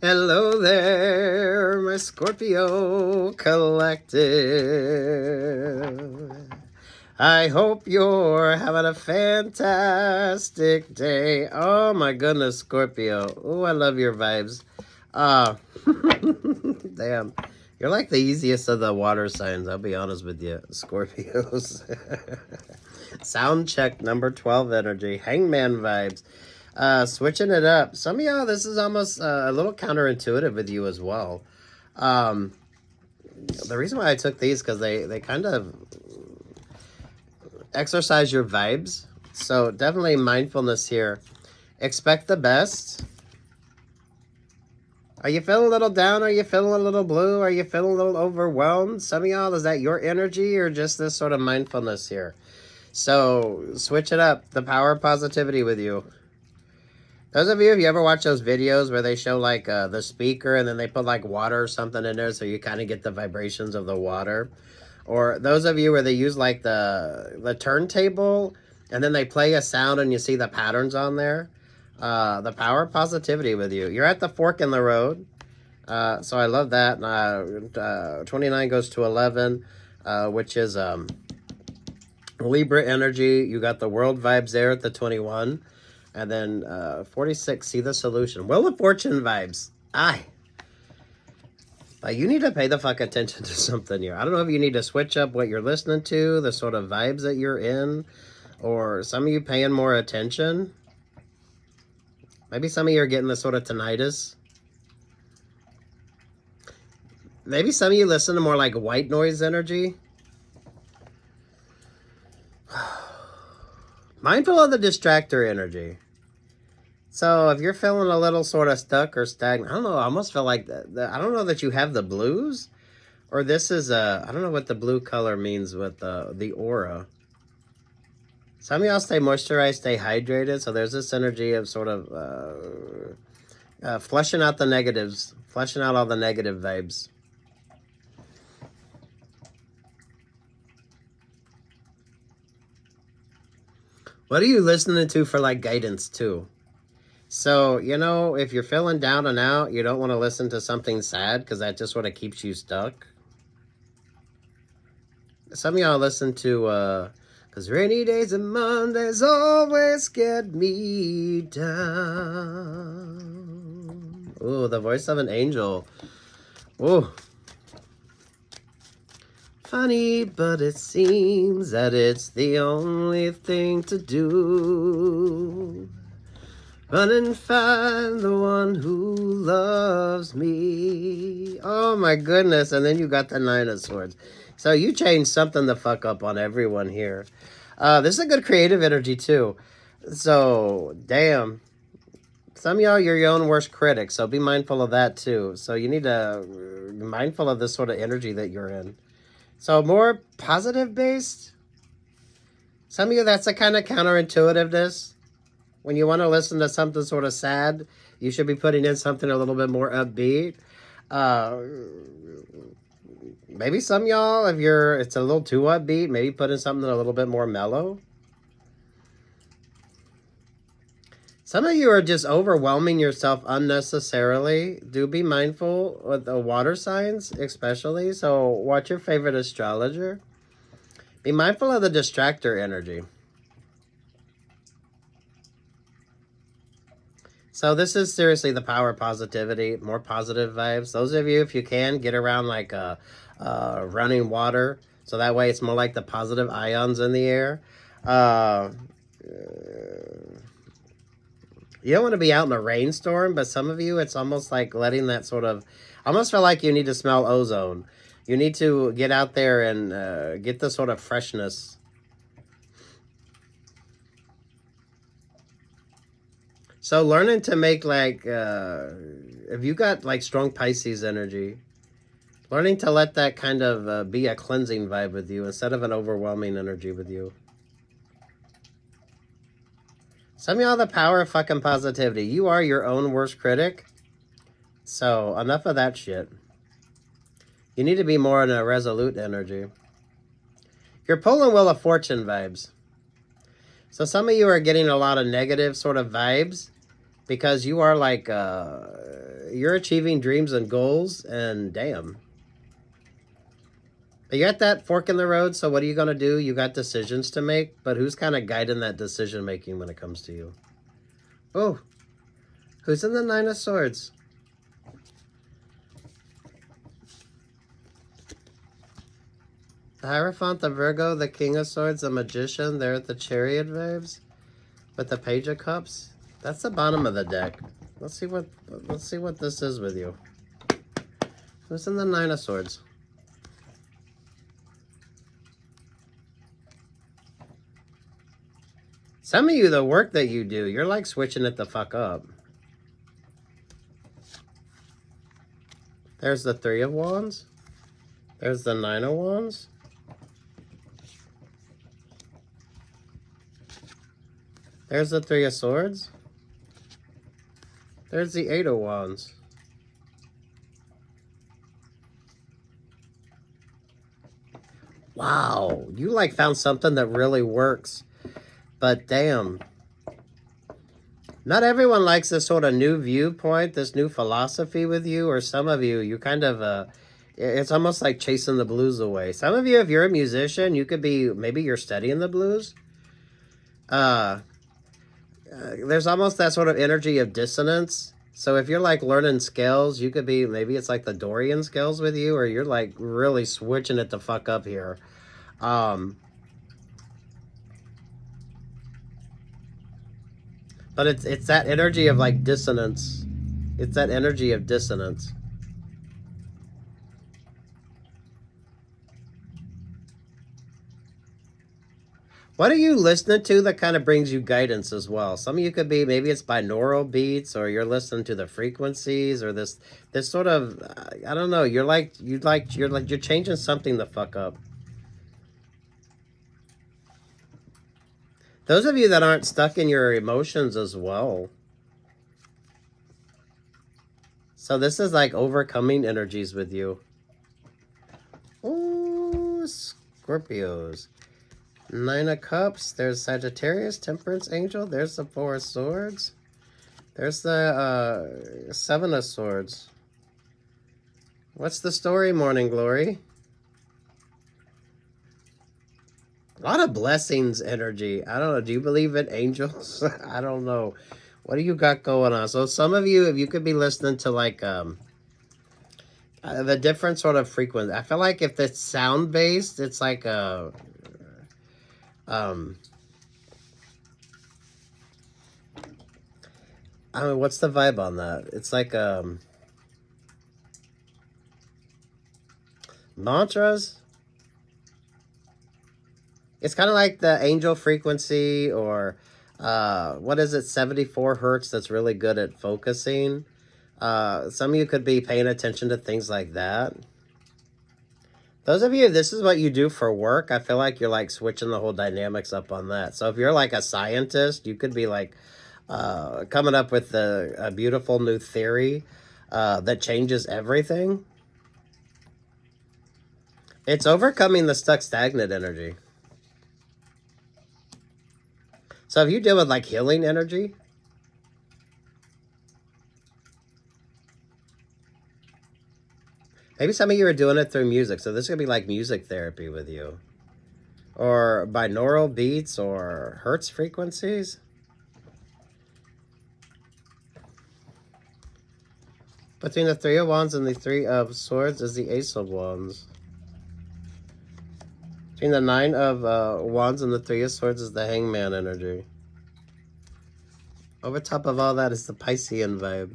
Hello there, my Scorpio collective. I hope you're having a fantastic day. Oh my goodness, Scorpio. Oh, I love your vibes. Uh, damn. You're like the easiest of the water signs, I'll be honest with you, Scorpios. Sound check number 12 energy. Hangman vibes. Switching it up. Some of y'all, this is almost a little counterintuitive with you as well. The reason why I took these because they kind of exercise your vibes. So definitely mindfulness here. Expect the best. Are you feeling a little down? Are you feeling a little blue? Are you feeling a little overwhelmed? Some of y'all, is that your energy or just this sort of mindfulness here? So switch it up. The power of positivity with you. Those of you, if you ever watch those videos where they show like the speaker and then they put like water or something in there so you kind of get the vibrations of the water. Or those of you where they use like the turntable and then they play a sound and you see the patterns on there. The power of positivity with you. You're at the fork in the road. So I love that. 29 goes to 11, which is Libra energy. You got the world vibes there at the 21. And then 46, see the solution. Wheel of Fortune vibes. You need to pay the fuck attention to something here. I don't know if you need to switch up what you're listening to, the sort of vibes that you're in, or some of you paying more attention. Maybe some of you are getting the sort of tinnitus. Maybe some of you listen to more like white noise energy. Mindful of the distractor energy. So if you're feeling a little sort of stuck or stagnant, I don't know, I almost feel like I don't know that you have the blues, or this is I don't know what the blue color means with the aura. Some of y'all stay moisturized, stay hydrated, so there's this energy of sort of flushing out the negatives, flushing out all the negative vibes. What are you listening to for like guidance too? So, you know, if you're feeling down and out, you don't want to listen to something sad because that just sort of keeps you stuck. Some of y'all listen to, because rainy days and Mondays always get me down. Ooh, the voice of an angel. Ooh. Funny, but it seems that it's the only thing to do. Run and find the one who loves me. Oh my goodness. And then you got the 9 of Swords. So you changed something the fuck up on everyone here. This is a good creative energy too. So, damn. Some of y'all, you're your own worst critic. So be mindful of that too. So you need to be mindful of this sort of energy that you're in. So more positive based. Some of you, that's a kind of counterintuitiveness. When you want to listen to something sort of sad, you should be putting in something a little bit more upbeat. Maybe some of y'all, if it's a little too upbeat, maybe put in something a little bit more mellow. Some of you are just overwhelming yourself unnecessarily. Do be mindful with the water signs, especially. So watch your favorite astrologer. Be mindful of the distractor energy. So this is seriously the power of positivity, more positive vibes. Those of you, if you can, get around like running water. So that way it's more like the positive ions in the air. You don't want to be out in a rainstorm, but some of you, it's almost like letting that sort of, almost feel like you need to smell ozone. You need to get out there and get the sort of freshness. So learning to make like, if you got like strong Pisces energy, learning to let that kind of be a cleansing vibe with you instead of an overwhelming energy with you. Some of y'all, the power of fucking positivity. You are your own worst critic. So enough of that shit. You need to be more in a resolute energy. You're pulling Wheel of Fortune vibes. So some of you are getting a lot of negative sort of vibes because you are like, you're achieving dreams and goals, and damn. But you're at that fork in the road, so what are you going to do? You got decisions to make, but who's kind of guiding that decision making when it comes to you? Oh, who's in the Nine of Swords? The Hierophant, the Virgo, the King of Swords, the Magician. They're at the Chariot waves with the Page of Cups. That's the bottom of the deck. Let's see what this is with you. Who's in the Nine of Swords? Some of you, the work that you do, you're like switching it the fuck up. There's the Three of Wands. There's the Nine of Wands. There's the Three of Swords. There's the Eight of Wands. Wow, you like found something that really works. But damn. Not everyone likes this sort of new viewpoint, this new philosophy with you, or some of you, you kind of, it's almost like chasing the blues away. Some of you, if you're a musician, you could be, maybe you're studying the blues. There's almost that sort of energy of dissonance. So if you're like learning scales, you could be, maybe it's like the Dorian scales with you, or you're like really switching it the fuck up here. But it's that energy of like dissonance. It's that energy of dissonance. What are you listening to that kind of brings you guidance as well? Some of you could be, maybe it's binaural beats, or you're listening to the frequencies, or this sort of, I don't know, you're changing something the fuck up. Those of you that aren't stuck in your emotions as well. So this is like overcoming energies with you. Oh, Scorpios. Nine of Cups. There's Sagittarius, Temperance Angel. There's the Four of Swords. There's the Seven of Swords. What's the story, Morning Glory? A lot of blessings energy. I don't know. Do you believe in angels? I don't know. What do you got going on? So some of you, if you could be listening to like the different sort of frequency. I feel like if it's sound based, it's like a I mean, what's the vibe on that? It's like mantras. It's kind of like the angel frequency, or what is it, 74 hertz, that's really good at focusing. Some of you could be paying attention to things like that. Those of you, if this is what you do for work, I feel like you're like switching the whole dynamics up on that. So if you're like a scientist, you could be like coming up with a beautiful new theory that changes everything. It's overcoming the stuck, stagnant energy. So if you deal with like healing energy, maybe some of you are doing it through music. So this is going to be like music therapy with you. Or binaural beats, or hertz frequencies. Between the Three of Wands and the Three of Swords is the Ace of Wands. Between the Nine of Wands and the Three of Swords is the Hangman energy. Over top of all that is the Piscean vibe.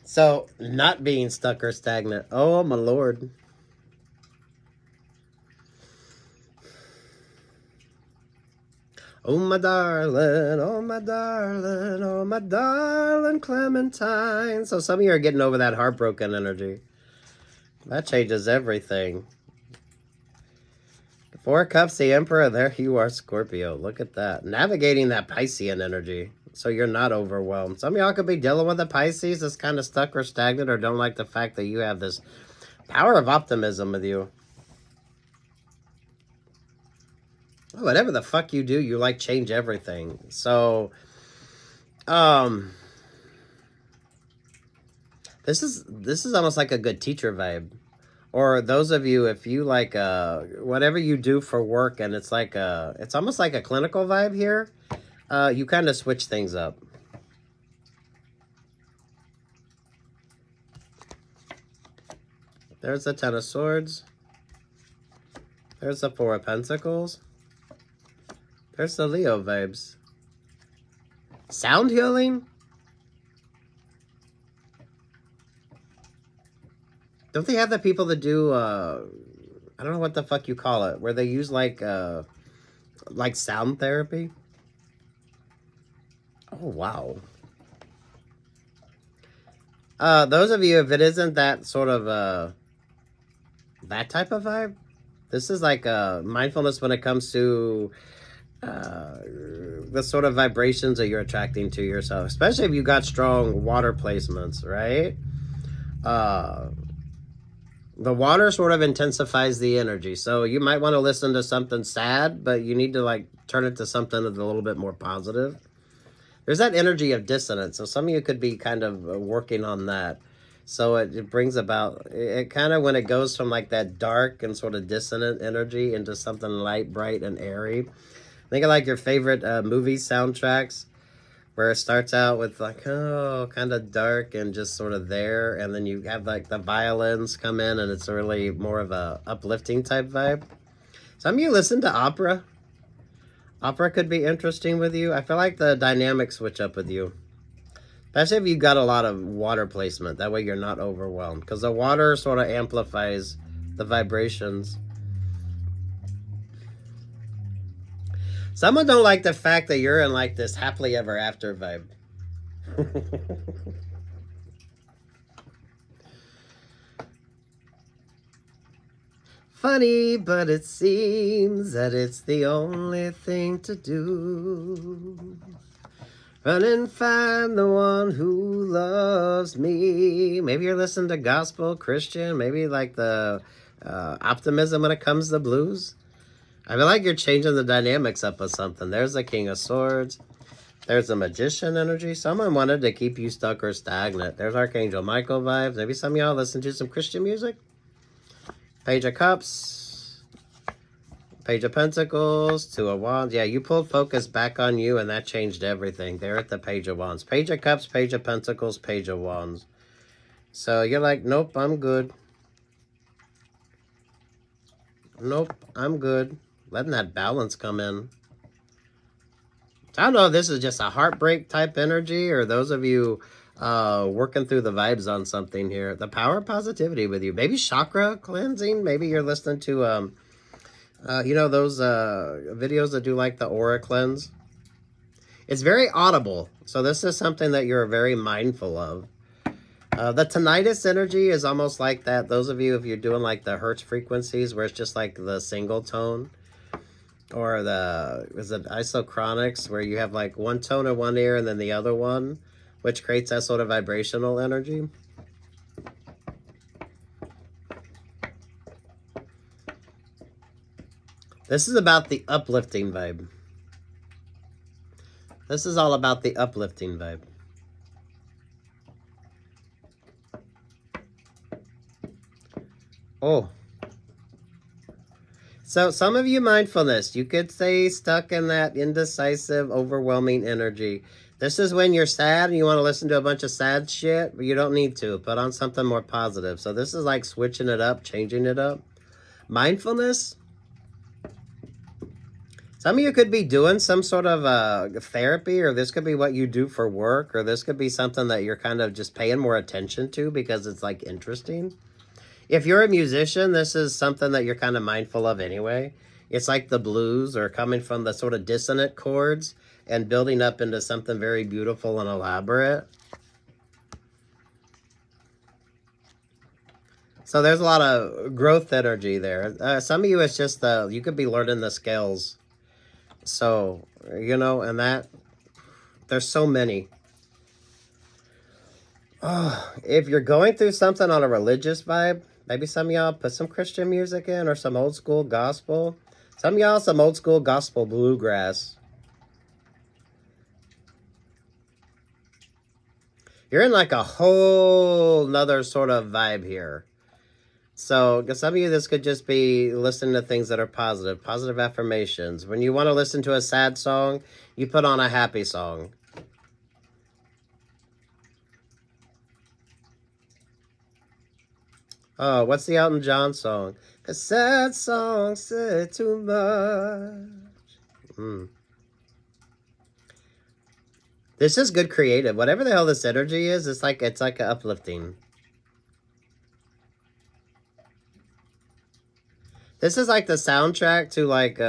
So, not being stuck or stagnant. Oh, my Lord. Oh, my darling, oh, my darling, oh, my darling Clementine. So some of you are getting over that heartbroken energy. That changes everything. The Four of Cups, the Emperor, there you are, Scorpio. Look at that. Navigating that Piscean energy, so you're not overwhelmed. Some of y'all could be dealing with a Pisces that's kind of stuck or stagnant, or don't like the fact that you have this power of optimism with you. whatever the fuck you do, you like change everything. So, this is almost like a good teacher vibe. Or those of you, if you like whatever you do for work, and it's like it's almost like a clinical vibe here. You kind of switch things up. There's the Ten of Swords. There's the Four of Pentacles. There's the Leo vibes. Sound healing? Don't they have the people that do, I don't know what the fuck you call it, where they use like sound therapy? Oh, wow. Those of you, if it isn't that sort of, that type of vibe, this is like mindfulness when it comes to the sort of vibrations that you're attracting to yourself, especially if you got strong water placements, right? The water sort of intensifies the energy, so you might want to listen to something sad, but you need to like turn it to something that's a little bit more positive. There's that energy of dissonance, so some of you could be kind of working on that. So it brings about, it kind of, when it goes from like that dark and sort of dissonant energy into something light, bright, and airy. Think of like your favorite movie soundtracks, where it starts out with like, oh, kind of dark and just sort of there, and then you have like the violins come in, and it's really more of a uplifting type vibe. Some of you listen to opera. Opera could be interesting with you. I feel like the dynamics switch up with you. Especially if you've got a lot of water placement. That way you're not overwhelmed. Because the water sort of amplifies the vibrations. Someone don't like the fact that you're in like this happily ever after vibe. Funny, but it seems that it's the only thing to do. Run and find the one who loves me. Maybe you're listening to gospel, Christian, maybe like the optimism when it comes to blues. I feel like you're changing the dynamics up of something. There's the King of Swords. There's the Magician energy. Someone wanted to keep you stuck or stagnant. There's Archangel Michael vibes. Maybe some of y'all listen to some Christian music. Page of Cups. Page of Pentacles. Two of Wands. Yeah, you pulled focus back on you, and that changed everything. They're at the Page of Wands. Page of Cups, Page of Pentacles, Page of Wands. So you're like, nope, I'm good. Nope, I'm good. Letting that balance come in. I don't know if this is just a heartbreak type energy, or those of you working through the vibes on something here. The power of positivity with you. Maybe chakra cleansing. Maybe you're listening to, you know, those videos that do like the aura cleanse. It's very audible. So this is something that you're very mindful of. The tinnitus energy is almost like that. Those of you, if you're doing like the hertz frequencies, where it's just like the single tone. Or is it isochronics, where you have like one tone in one ear and then the other one, which creates that sort of vibrational energy. This is about the uplifting vibe. This is all about the uplifting vibe. Oh. So some of you mindfulness, you could stay stuck in that indecisive, overwhelming energy. This is when you're sad and you want to listen to a bunch of sad shit, but you don't need to. Put on something more positive. So this is like switching it up, changing it up. Mindfulness. Some of you could be doing some sort of therapy, or this could be what you do for work, or this could be something that you're kind of just paying more attention to because it's like interesting. If you're a musician, this is something that you're kind of mindful of anyway. It's like the blues, or coming from the sort of dissonant chords and building up into something very beautiful and elaborate. So there's a lot of growth energy there. Some of you, it's just you could be learning the scales. So, you know, and that, there's so many. Oh, if you're going through something on a religious vibe, maybe some of y'all put some Christian music in, or some old school gospel. Some of y'all, some old school gospel bluegrass. You're in like a whole nother sort of vibe here. So, some of you, this could just be listening to things that are positive, positive affirmations. When you want to listen to a sad song, you put on a happy song. Oh, what's the Elton John song? A sad song said too much. This is good creative. Whatever the hell this energy is, it's like uplifting. This is like the soundtrack to like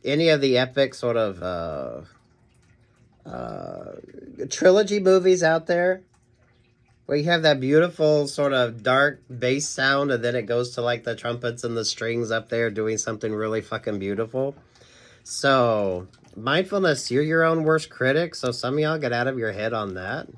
any of the epic sort of trilogy movies out there, where you have that beautiful sort of dark bass sound and then it goes to like the trumpets and the strings up there doing something really fucking beautiful. So, mindfulness, you're your own worst critic, so some of y'all get out of your head on that.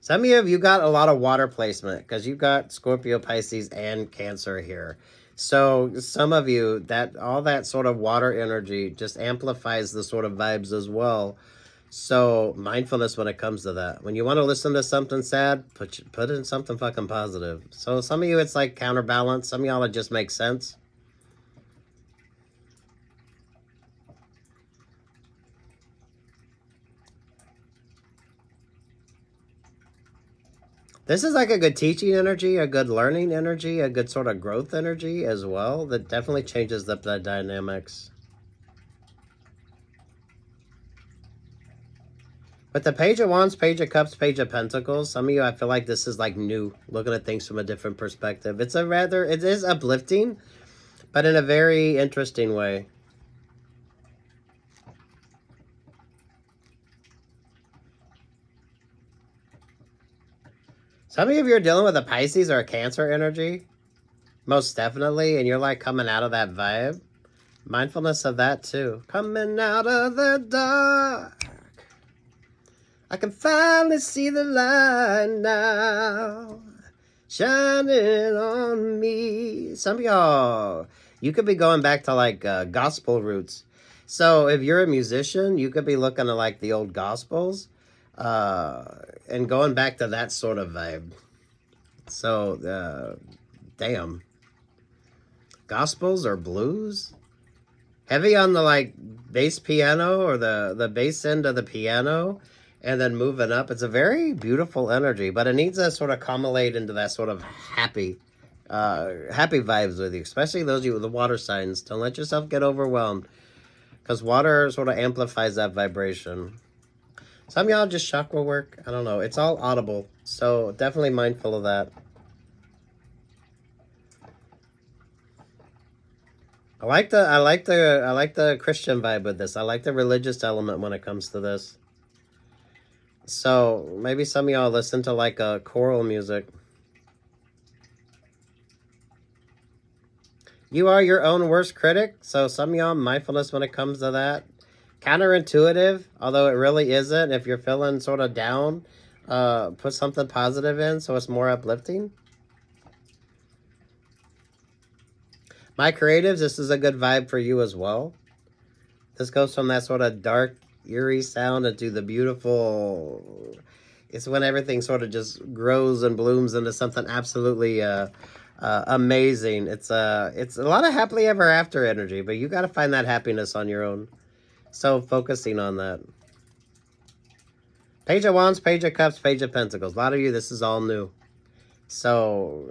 Some of you got a lot of water placement because you've got Scorpio, Pisces, and Cancer here. So some of you, that all that sort of water energy just amplifies the sort of vibes as well. So mindfulness when it comes to that. When you want to listen to something sad, put in something fucking positive. So some of you, it's like counterbalance. Some of y'all, it just makes sense. This is like a good teaching energy, a good learning energy, a good sort of growth energy as well. That definitely changes the dynamics. With the Page of Wands, Page of Cups, Page of Pentacles, some of you, I feel like this is like new, looking at things from a different perspective. It is uplifting, but in a very interesting way. Some of you are dealing with a Pisces or a Cancer energy, most definitely, and you're like coming out of that vibe. Mindfulness of that too. Coming out of the dark, I can finally see the light now, shining on me. Some of y'all, you could be going back to like gospel roots. So if you're a musician, you could be looking at like the old gospels and going back to that sort of vibe. So, damn. Gospels or blues? Heavy on the like bass piano or the bass end of the piano, and then moving up. It's a very beautiful energy, but it needs to sort of culminate into that sort of happy vibes with you, especially those of you with the water signs. Don't let yourself get overwhelmed, because water sort of amplifies that vibration. Some of y'all just chakra work. I don't know. It's all audible, so definitely mindful of that. I like the Christian vibe with this. I like the religious element when it comes to this. So maybe some of y'all listen to like a choral music. You are your own worst critic. So some of y'all, mindfulness when it comes to that. Counterintuitive, although it really isn't. If you're feeling sort of down, put something positive in so it's more uplifting. My creatives, this is a good vibe for you as well. This goes from that sort of dark, eerie sound into the beautiful... It's when everything sort of just grows and blooms into something absolutely amazing. It's a lot of happily ever after energy, but you got to find that happiness on your own. So focusing on that. Page of Wands, Page of Cups, Page of Pentacles. A lot of you, this is all new. So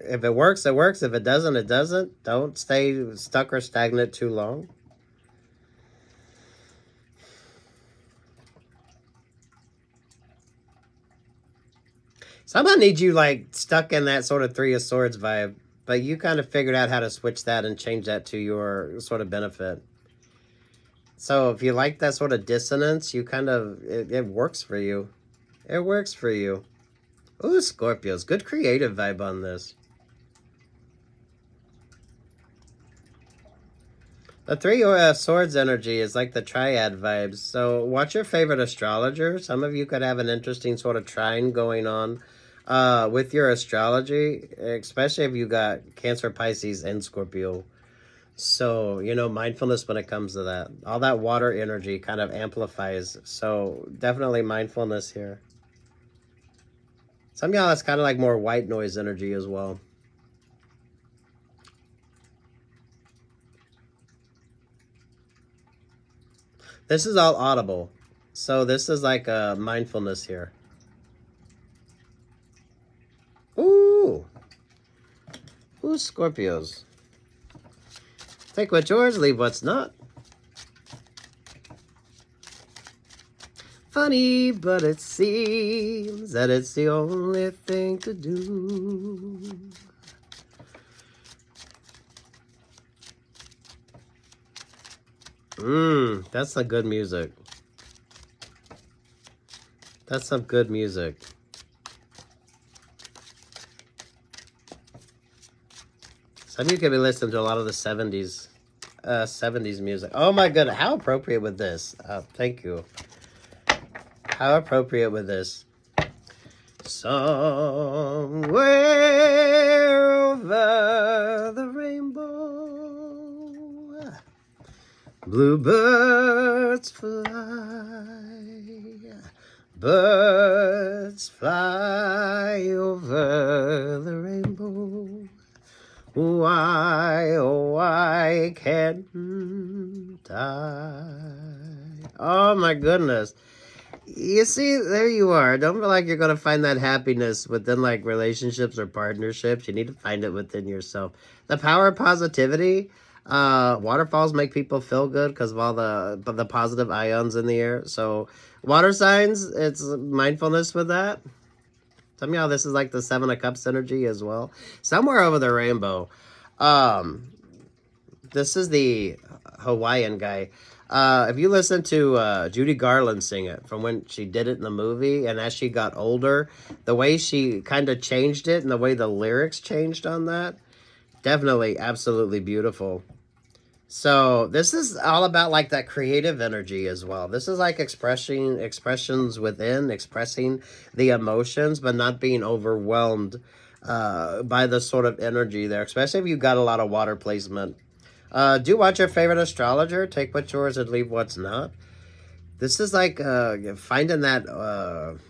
if it works, it works. If it doesn't, it doesn't. Don't stay stuck or stagnant too long. Someone needs you like stuck in that sort of Three of Swords vibe, but you kind of figured out how to switch that and change that to your sort of benefit. So if you like that sort of dissonance, you kind of, it works for you. It works for you. Ooh, Scorpios. Good creative vibe on this. The Three of Swords energy is like the triad vibes. So watch your favorite astrologer. Some of you could have an interesting sort of trine going on with your astrology, especially if you got Cancer, Pisces, and Scorpio. So, you know, mindfulness when it comes to that. All that water energy kind of amplifies. So, definitely mindfulness here. Some of y'all, that's kind of like more white noise energy as well. This is all audible. So, this is like a mindfulness here. Ooh. Ooh, Scorpios. Take what's yours, leave what's not. Funny, but it seems that it's the only thing to do. That's some good music. That's some good music. Some of you could be listening to a lot of the 70s music. Oh my goodness, how appropriate with this. Thank you. How appropriate with this. Somewhere over the rainbow, bluebirds fly. Birds fly over the rainbow. Why, oh, why can't I? Oh my goodness. You see, there you are. Don't feel like you're going to find that happiness within like relationships or partnerships. You need to find it within yourself. The power of positivity. Waterfalls make people feel good because of all the positive ions in the air. So water signs, it's mindfulness with that. Some of y'all, this is like the Seven of Cups energy as well. Somewhere over the rainbow. This is the Hawaiian guy. If you listen to Judy Garland sing it from when she did it in the movie, and as she got older, the way she kind of changed it and the way the lyrics changed on that, definitely absolutely beautiful. So this is all about like that creative energy as well. This is like expressions within, expressing the emotions, but not being overwhelmed by the sort of energy there, especially if you've got a lot of water placement. Do watch your favorite astrologer. Take what's yours and leave what's not. This is like finding that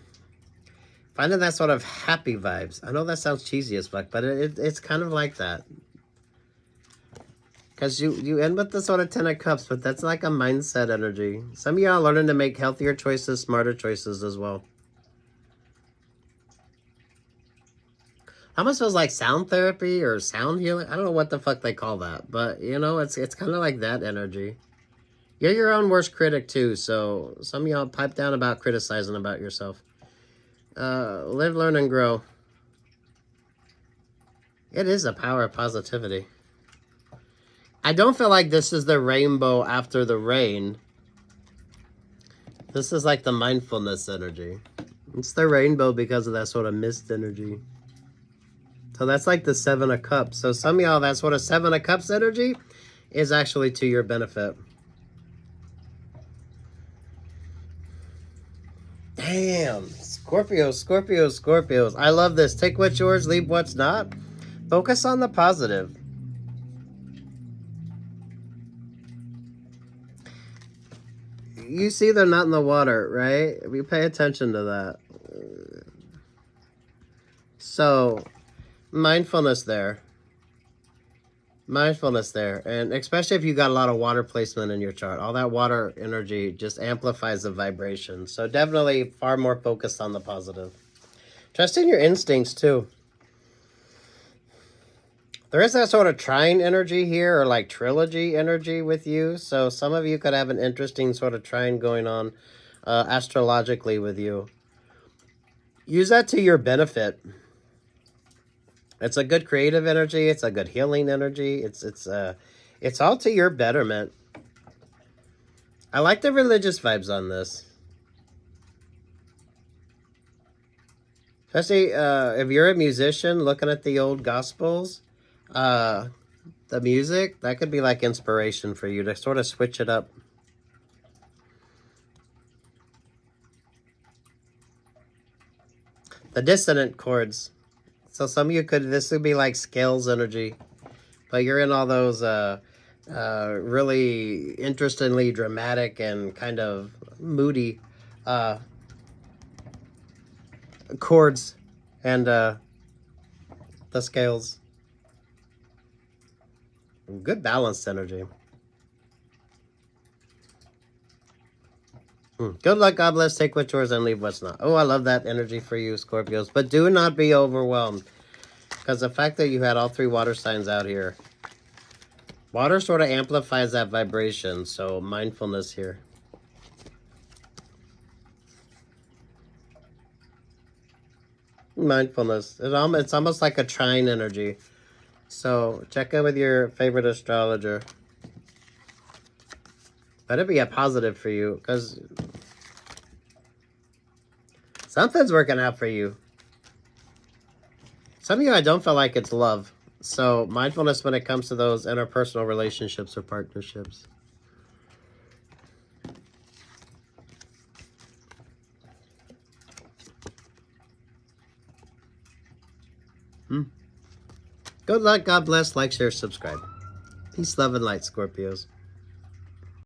sort of happy vibes. I know that sounds cheesy as fuck, but it's kind of like that. Because you end with the sort of 10 of cups, but that's like a mindset energy. Some of y'all are learning to make healthier choices, smarter choices as well. Almost feels like sound therapy or sound healing. I don't know what the fuck they call that. But, you know, it's kind of like that energy. You're your own worst critic, too. So some of y'all pipe down about criticizing about yourself. Live, learn, and grow. It is a power of positivity. I don't feel like this is the rainbow after the rain. This is like the mindfulness energy. It's the rainbow because of that sort of mist energy. So that's like the 7 of Cups. So some of y'all, that sort of 7 of Cups energy is actually to your benefit. Damn. Scorpios. I love this. Take what's yours, leave what's not. Focus on the positive. You see they're not in the water, right? We pay attention to that. So, mindfulness there. And especially if you got a lot of water placement in your chart. All that water energy just amplifies the vibration. So definitely far more focused on the positive. Trust in your instincts too. There is that sort of trine energy here, or like trilogy energy with you. So some of you could have an interesting sort of trine going on astrologically with you. Use that to your benefit. It's a good creative energy. It's a good healing energy. It's all to your betterment. I like the religious vibes on this. Especially if you're a musician looking at the old gospels, the music, that could be like inspiration for you to sort of switch it up. The dissonant chords. So some of you this would be like scales energy. But you're in all those really interestingly dramatic and kind of moody chords and the scales. Good balanced energy. Good luck, God bless. Take what's yours and leave what's not. Oh, I love that energy for you, Scorpios. But do not be overwhelmed. Because the fact that you had all 3 water signs out here. Water sort of amplifies that vibration. So mindfulness here. Mindfulness. It's almost like a trine energy. So check in with your favorite astrologer. Let it be a positive for you, because something's working out for you. Some of you, I don't feel like it's love. So mindfulness when it comes to those interpersonal relationships or partnerships. Good luck, God bless, like, share, subscribe. Peace, love, and light, Scorpios.